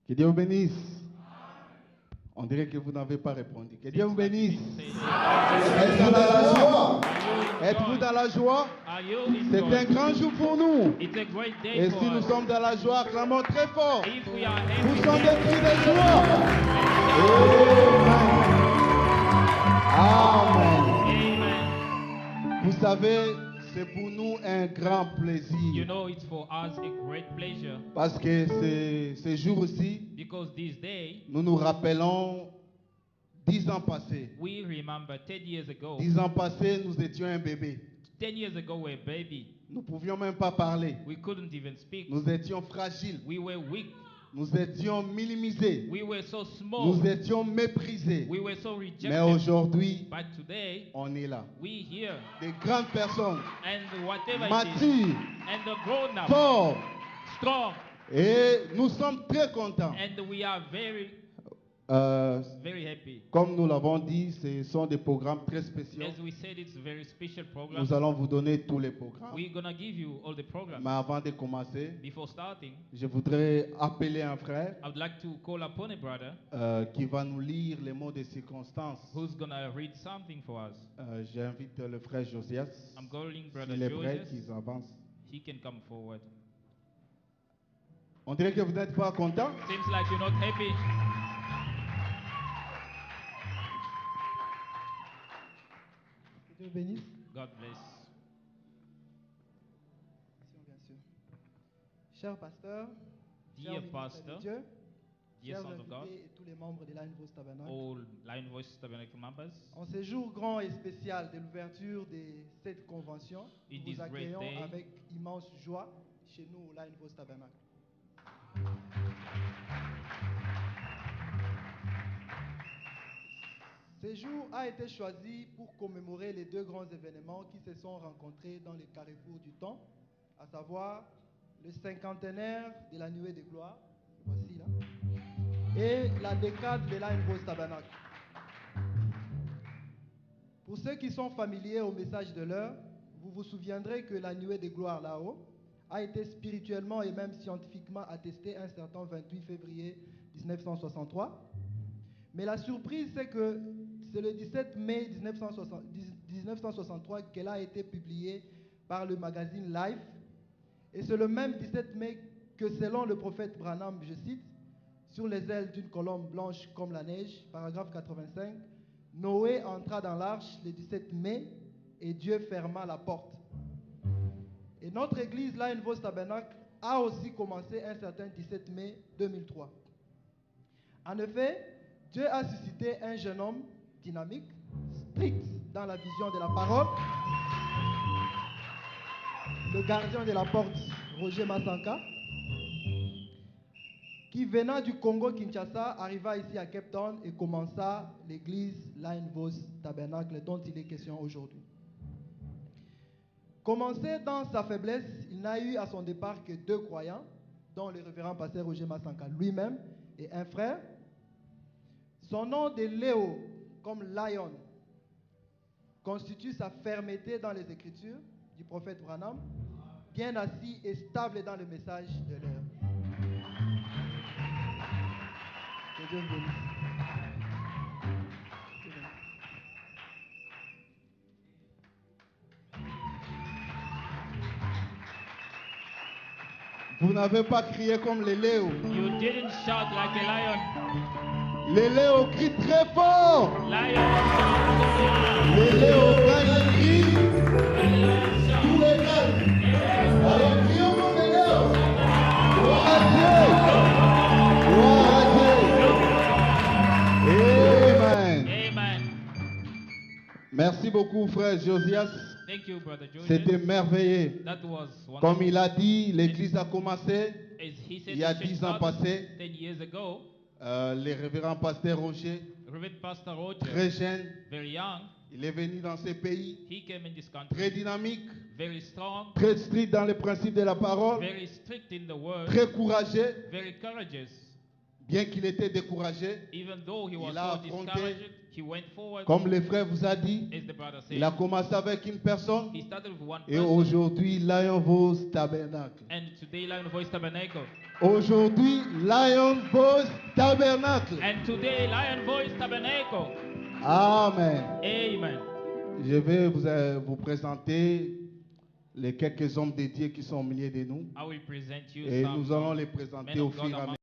Que Dieu vous bénisse. On dirait que vous n'avez pas répondu. Que Dieu vous bénisse. Êtes-vous dans la joie? Êtes-vous dans la joie? C'est un grand jour pour nous. Et si nous sommes dans la joie, acclamons très fort. Nous sommes des cris de joie. Amen. Amen. Vous savez, c'est pour nous un grand plaisir. You know, it's for us a great pleasure. Parce que ce jour-ci, Because this day, nous nous rappelons 10 ans passés. we remember 10 years ago. 10 ans passés, nous étions un bébé. 10 years ago, we were a baby. Nous ne pouvions même pas parler. We couldn't even speak. Nous étions fragiles. We were weak. Nous étions minimisés. We were so small. Nous étions méprisés. We were so rejected. Mais aujourd'hui, But today, on est là. we here. Des grandes personnes, And whatever it is, matures, and the grown up, forts. strong. Et nous sommes très contents. And we are very, very happy. Comme nous l'avons dit, ce sont des programmes très spéciaux. As we said, it's a very special program. Nous allons vous donner tous les programmes. We're going to give you all the programs. Mais avant de commencer, Before starting, je voudrais appeler un frère I would like to call upon a brother qui va nous lire les mots de circonstance. who's going to read something for us. J'invite le frère Josias. I'm calling brother S'il est prêt, Joseph. qu'il avance. He can come forward. On dirait que vous n'êtes pas content. Seems like you're not happy. Que Dieu bénisse. God bless. Bien sûr. Cher pasteur, Dear cher ministre pastor, de Dieu, dear chers sons of God, invités et tous les membres de Line Voice Tabernacle, all Lion Voice Tabernacle members, en ce jour grand et spécial de l'ouverture de cette convention, In nous this vous great accueillons day, avec immense joie chez nous au Line Voice Tabernacle. Ce jour a été choisi pour commémorer les deux grands événements qui se sont rencontrés dans le carrefour du temps, à savoir le cinquantenaire de la nuée de gloire, voici là, et la décade de Line Voice Tabernacle. Pour ceux qui sont familiers au message de l'heure, vous vous souviendrez que la nuée de gloire là-haut a été spirituellement et même scientifiquement attestée un certain 28 février 1963. Mais la surprise, c'est que c'est le 17 mai 1963 qu'elle a été publiée par le magazine Life. Et c'est le même 17 mai que, selon le prophète Branham, je cite, sur les ailes d'une colombe blanche comme la neige, paragraphe 85, Noé entra dans l'arche le 17 mai et Dieu ferma la porte. Et notre église, Line Voice Tabernacle, a aussi commencé un certain 17 mai 2003. En effet, Dieu a suscité un jeune homme dynamique, strict dans la vision de la parole, le gardien de la porte, Roger Massanka, qui venant du Congo-Kinshasa arriva ici à Cape Town et commença l'église Line Voice Tabernacle dont il est question aujourd'hui. Commencé dans sa faiblesse, il n'a eu à son départ que 2 croyants, dont le révérend pasteur Roger Massanka lui-même et un frère. Son nom de Léo, comme Lion, constitue sa fermeté dans les Écritures du prophète Branham, bien assis et stable dans le message de l'heure. Que Dieu vous bénisse. Vous n'avez pas crié comme les léos. You didn't shout like a lion. Les léos crient très fort. Lion Les léos, quand ils crient, tous les calmes. Alors crions comme les léos. Gloire à Dieu. Gloire à Dieu. Amen. Amen. Merci beaucoup, frère Josias. Thank you, brother Joseph. C'était merveilleux. That was wonderful. Comme il a dit, l'église a commencé As he said, il y a the church 10 ans started passés. 10 years ago. Le révérend pasteur Roger, Reverend Pastor Roger, très jeune, very young, il est venu dans ce pays, he came in this country, très dynamique, very strong, très strict dans les principes de la parole, very strict in the word, très courageux. very courageous. bien qu'il était découragé, even though he was il a so affronté, discouraged, he went forward. comme le frère vous a dit, As the brother said, il a commencé avec une personne he started with one et person. aujourd'hui, Lion Voice Tabernacle. And today, Lion Voice Tabernacle. Aujourd'hui, Lion Voice Tabernacle. And today, Lion Voice Tabernacle. Amen. Amen. Je vais vous présenter les quelques hommes de Dieu qui sont au milieu de nous. I will present you Et some nous allons les présenter men au of fur God et à among mesure.